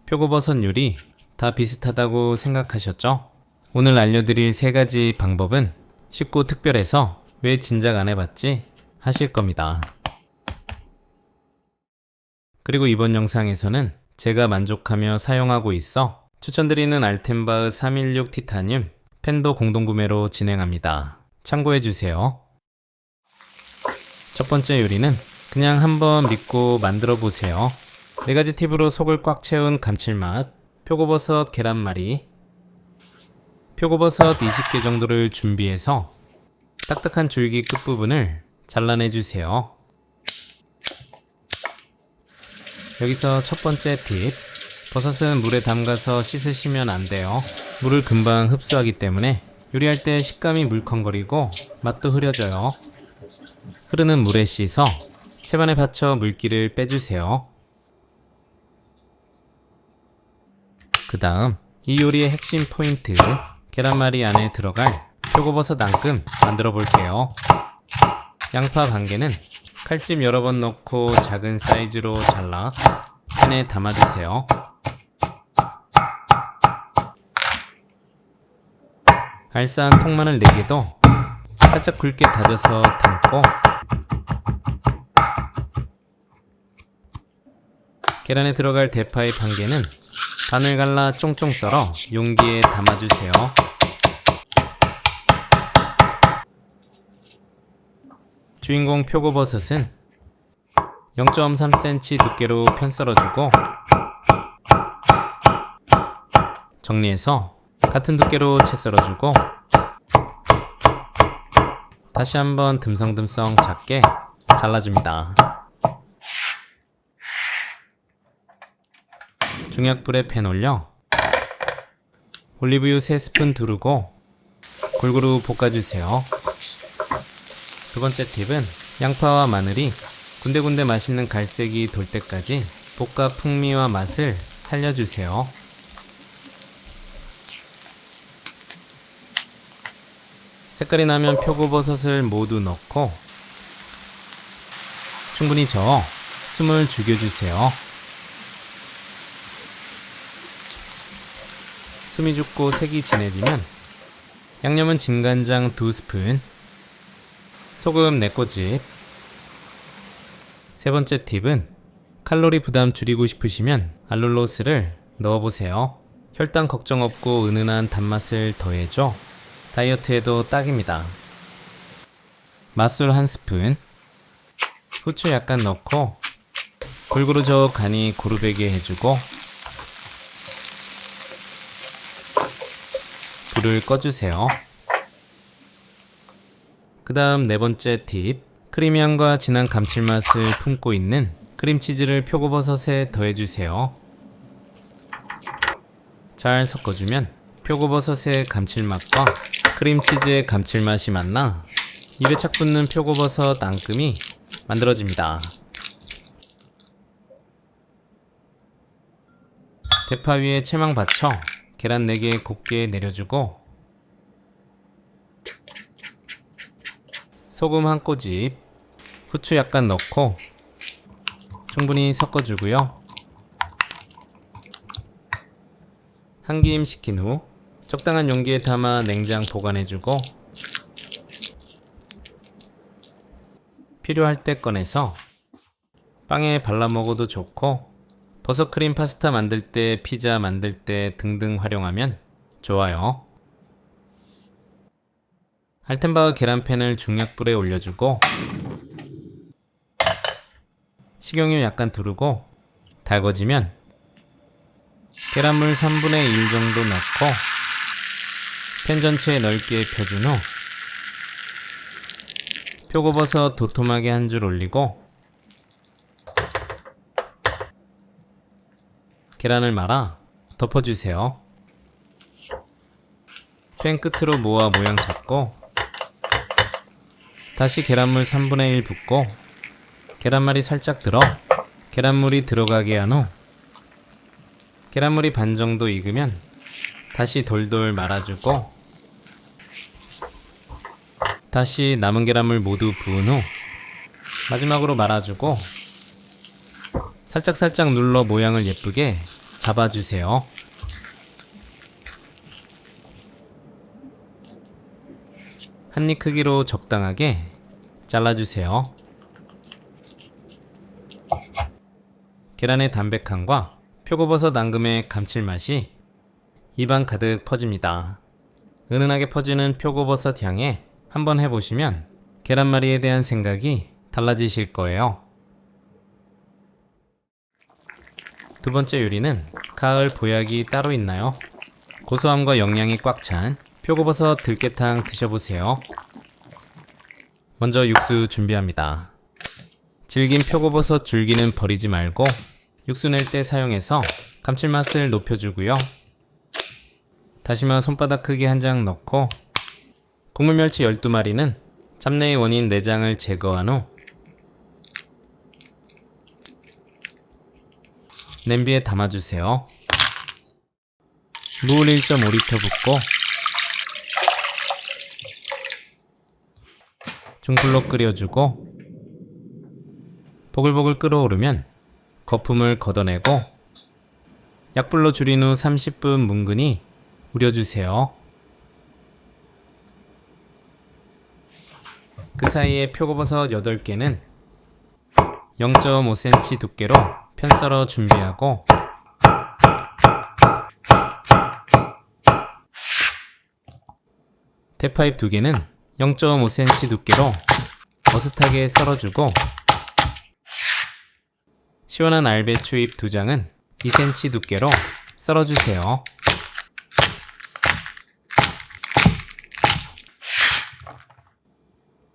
표고버섯 요리 다 비슷하다고 생각하셨죠? 오늘 알려드릴 3가지 방법은 쉽고 특별해서 왜 진작 안 해봤지? 하실 겁니다. 그리고 이번 영상에서는 제가 만족하며 사용하고 있어 추천드리는 알텐바흐 316 티타늄 팬도 공동구매로 진행합니다. 참고해주세요. 첫 번째 요리는 그냥 한번 믿고 만들어 보세요. 4가지 팁으로 속을 꽉 채운 감칠맛, 표고버섯 계란말이. 표고버섯 20개 정도를 준비해서 딱딱한 줄기 끝부분을 잘라내주세요. 여기서 첫 번째 팁, 버섯은 물에 담가서 씻으시면 안 돼요. 물을 금방 흡수하기 때문에 요리할 때 식감이 물컹거리고 맛도 흐려져요. 흐르는 물에 씻어 채반에 받쳐 물기를 빼주세요. 그 다음 이 요리의 핵심 포인트, 계란말이 안에 들어갈 표고버섯 앙금 만들어 볼게요. 양파 반개는 칼집 여러 번 넣고 작은 사이즈로 잘라 팬에 담아주세요. 알싸한 통마늘 4개도 살짝 굵게 다져서 담고, 계란에 들어갈 대파잎 1개는 반을 갈라 쫑쫑 썰어 용기에 담아주세요. 주인공 표고버섯은 0.3cm 두께로 편 썰어주고, 정리해서 같은 두께로 채 썰어주고, 다시 한번 듬성듬성 작게 잘라줍니다. 중약불에 팬 올려 올리브유 3스푼 두르고 골고루 볶아주세요. 두 번째 팁은 양파와 마늘이 군데군데 맛있는 갈색이 돌 때까지 볶아 풍미와 맛을 살려주세요. 색깔이 나면 표고버섯을 모두 넣고 충분히 저어 숨을 죽여주세요. 숨이 죽고 색이 진해지면 양념은 진간장 2스푼, 소금 4꼬집. 세 번째 팁은 칼로리 부담 줄이고 싶으시면 알룰로스를 넣어보세요. 혈당 걱정 없고 은은한 단맛을 더해줘 다이어트에도 딱입니다. 맛술 1스푼, 후추 약간 넣고 골고루 저어 간이 고루배게 해주고 불을 꺼주세요. 그 다음 4번째 팁, 크리미함과 진한 감칠맛을 품고 있는 크림치즈를 표고버섯에 더해주세요. 잘 섞어주면 표고버섯의 감칠맛과 크림치즈의 감칠맛이 만나 입에 착 붙는 표고버섯 앙금이 만들어집니다. 대파 위에 채망 받쳐 계란 4개 곱게 내려주고 소금 1꼬집, 후추 약간 넣고 충분히 섞어주고요. 한기임 식힌 후 적당한 용기에 담아 냉장 보관해주고 필요할 때 꺼내서 빵에 발라 먹어도 좋고 버섯크림 파스타 만들 때, 피자 만들 때 등등 활용하면 좋아요. 알텐바흐 계란팬을 중약불에 올려주고 식용유 약간 두르고 달궈지면 계란물 3분의 1 정도 넣고 팬 전체에 넓게 펴준 후 표고버섯 도톰하게 한 줄 올리고 계란을 말아 덮어주세요. 팬 끝으로 모아 모양 잡고 다시 계란물 3분의 1 붓고 계란말이 살짝 들어 계란물이 들어가게 한 후 계란물이 반 정도 익으면 다시 돌돌 말아주고 다시 남은 계란물 모두 부은 후 마지막으로 말아주고 살짝살짝 눌러 모양을 예쁘게 잡아주세요. 한 입 크기로 적당하게 잘라주세요. 계란의 담백함과 표고버섯 앙금의 감칠맛이 입안 가득 퍼집니다. 은은하게 퍼지는 표고버섯 향에 한번 해보시면 계란말이에 대한 생각이 달라지실 거예요. 두 번째 요리는 가을 보약이 따로 있나요? 고소함과 영양이 꽉 찬 표고버섯 들깨탕 드셔보세요. 먼저 육수 준비합니다. 질긴 표고버섯 줄기는 버리지 말고 육수 낼 때 사용해서 감칠맛을 높여주고요. 다시마 손바닥 크기 한 장 넣고 국물멸치 12마리는 잡내의 원인 내장을 제거한 후 냄비에 담아주세요. 물 1.5리터 붓고 중불로 끓여주고 보글보글 끓어오르면 거품을 걷어내고 약불로 줄인 후 30분 뭉근히 우려주세요. 그 사이에 표고버섯 8개는 0.5cm 두께로 편 썰어 준비하고 대파잎 2개는 0.5cm 두께로 어슷하게 썰어주고 시원한 알배추잎 2장은 2cm 두께로 썰어주세요.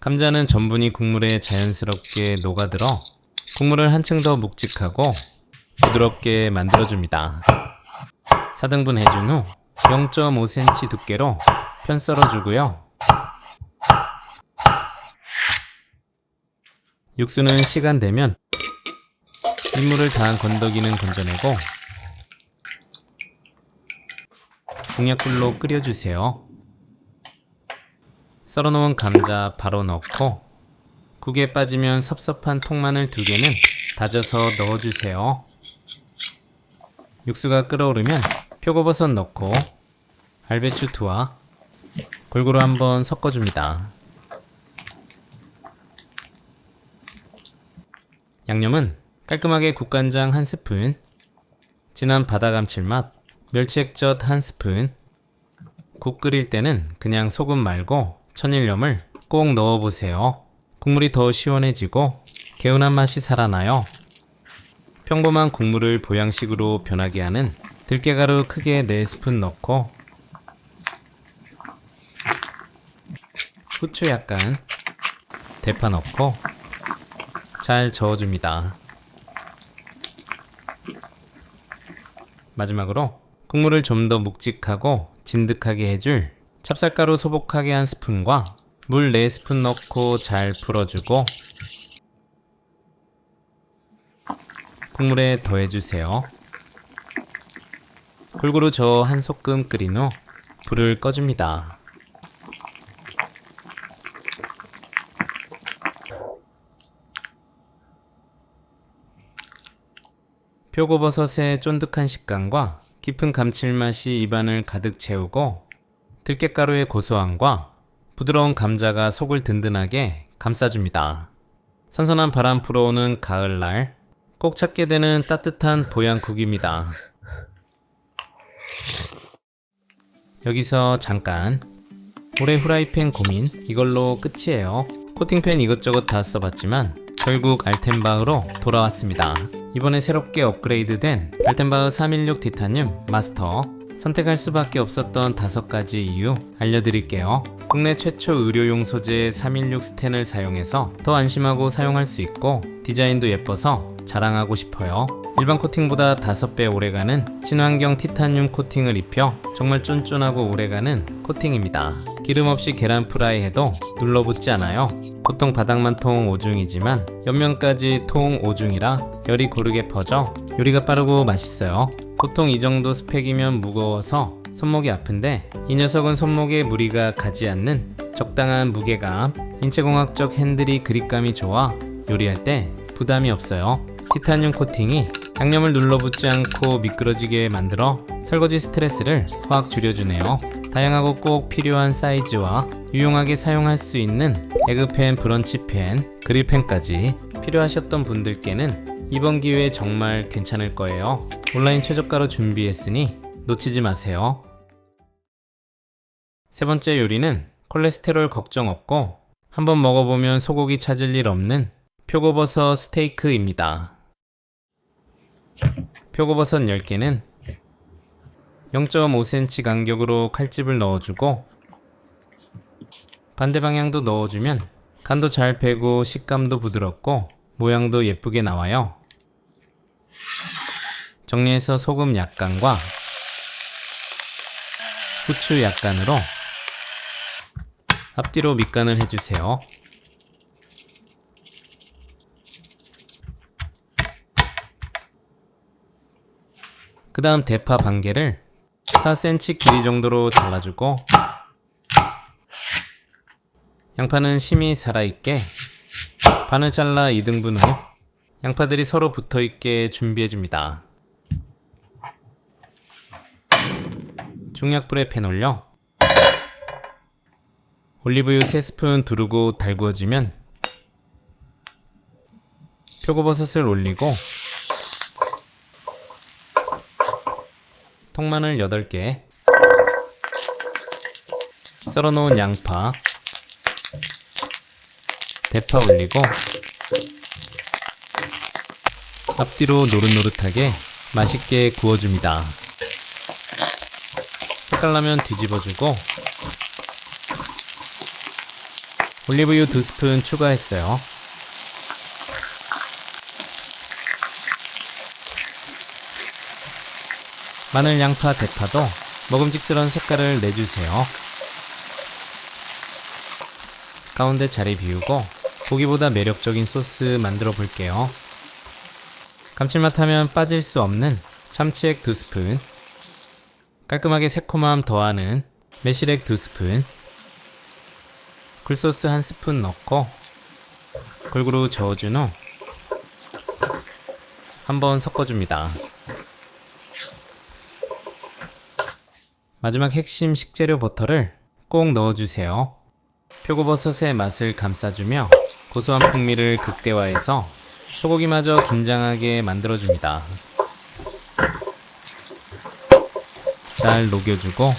감자는 전분이 국물에 자연스럽게 녹아들어 국물을 한층 더 묵직하고 부드럽게 만들어줍니다. 4등분 해준 후 0.5cm 두께로 편 썰어주고요. 육수는 시간 되면 민물을 다한 건더기는 건져내고 중약불로 끓여주세요. 썰어놓은 감자 바로 넣고 국에 빠지면 섭섭한 통마늘 2개는 다져서 넣어주세요. 육수가 끓어오르면 표고버섯 넣고 알배추 2와 골고루 한번 섞어줍니다. 양념은 깔끔하게 국간장 1스푼, 진한 바다 감칠맛, 멸치액젓 1스푼. 국 끓일 때는 그냥 소금 말고 천일염을 꼭 넣어보세요. 국물이 더 시원해지고 개운한 맛이 살아나요. 평범한 국물을 보양식으로 변하게 하는 들깨가루 크게 4스푼 넣고 후추 약간, 대파 넣고 잘 저어줍니다. 마지막으로 국물을 좀 더 묵직하고 진득하게 해줄 찹쌀가루 소복하게 1스푼과 물 4스푼 넣고 잘 풀어주고 국물에 더해주세요. 골고루 저어 한 소끔 끓인 후 불을 꺼줍니다. 표고버섯의 쫀득한 식감과 깊은 감칠맛이 입안을 가득 채우고 들깨가루의 고소함과 부드러운 감자가 속을 든든하게 감싸줍니다. 선선한 바람 불어오는 가을날 꼭 찾게 되는 따뜻한 보양국입니다. 여기서 잠깐, 올해 후라이팬 고민 이걸로 끝이에요. 코팅팬 이것저것 다 써봤지만 결국 알텐바흐로 돌아왔습니다. 이번에 새롭게 업그레이드된 알텐바흐 316 티타늄 마스터, 선택할 수밖에 없었던 5가지 이유 알려드릴게요. 국내 최초 의료용 소재의 316 스텐을 사용해서 더 안심하고 사용할 수 있고 디자인도 예뻐서 자랑하고 싶어요. 일반 코팅보다 5배 오래가는 친환경 티타늄 코팅을 입혀 정말 쫀쫀하고 오래가는 코팅입니다. 기름 없이 계란 프라이 해도 눌러붙지 않아요. 보통 바닥만 통 오중이지만 옆면까지 통 오중이라 열이 고르게 퍼져 요리가 빠르고 맛있어요. 보통 이 정도 스펙이면 무거워서 손목이 아픈데 이 녀석은 손목에 무리가 가지 않는 적당한 무게감, 인체공학적 핸들이 그립감이 좋아 요리할 때 부담이 없어요. 티타늄 코팅이 양념을 눌러붙지 않고 미끄러지게 만들어 설거지 스트레스를 확 줄여주네요. 다양하고 꼭 필요한 사이즈와 유용하게 사용할 수 있는 에그팬, 브런치팬, 그릴팬까지 필요하셨던 분들께는 이번 기회에 정말 괜찮을 거예요. 온라인 최저가로 준비했으니 놓치지 마세요. 세 번째 요리는 콜레스테롤 걱정 없고 한번 먹어보면 소고기 찾을 일 없는 표고버섯 스테이크입니다. 표고버섯 10개는 0.5cm 간격으로 칼집을 넣어주고 반대 방향도 넣어주면 간도 잘 배고 식감도 부드럽고 모양도 예쁘게 나와요. 정리해서 소금 약간과 후추 약간으로 앞뒤로 밑간을 해주세요. 그 다음 대파 반 개를 4cm 길이 정도로 잘라주고 양파는 심이 살아있게 반을 잘라 2등분 후 양파들이 서로 붙어있게 준비해줍니다. 중약불에 팬 올려 올리브유 3스푼 두르고 달구어지면 표고버섯을 올리고 통마늘 8개, 썰어놓은 양파, 대파 올리고 앞뒤로 노릇노릇하게 맛있게 구워줍니다. 색깔나면 뒤집어주고 올리브유 2스푼 추가했어요. 마늘, 양파, 대파도 먹음직스러운 색깔을 내주세요. 가운데 자리 비우고 고기보다 매력적인 소스 만들어 볼게요. 감칠맛 하면 빠질 수 없는 참치액 2스푼, 깔끔하게 새콤함 더하는 매실액 2스푼, 굴소스 1스푼 넣고 골고루 저어준 후 한번 섞어줍니다. 마지막 핵심 식재료 버터를 꼭 넣어주세요. 표고버섯의 맛을 감싸주며 고소한 풍미를 극대화해서 소고기마저 긴장하게 만들어줍니다. 잘 녹여주고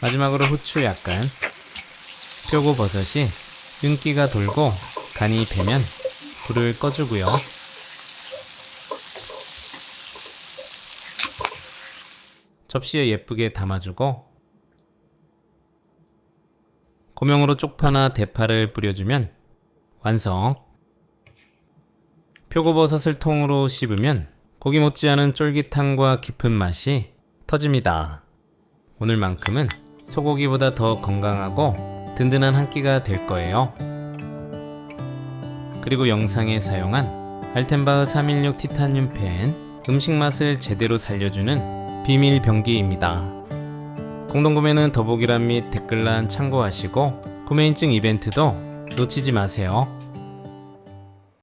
마지막으로 후추 약간, 표고버섯이 윤기가 돌고 간이 배면 불을 꺼주고요. 접시에 예쁘게 담아주고 고명으로 쪽파나 대파를 뿌려주면 완성. 표고버섯을 통으로 씹으면 고기 못지않은 쫄깃함과 깊은 맛이 터집니다. 오늘만큼은 소고기보다 더 건강하고 든든한 한 끼가 될 거예요. 그리고 영상에 사용한 알텐바흐 316 티타늄 팬, 음식 맛을 제대로 살려주는 비밀 병기입니다. 공동구매는 더보기란 및 댓글란 참고하시고 구매 인증 이벤트도 놓치지 마세요.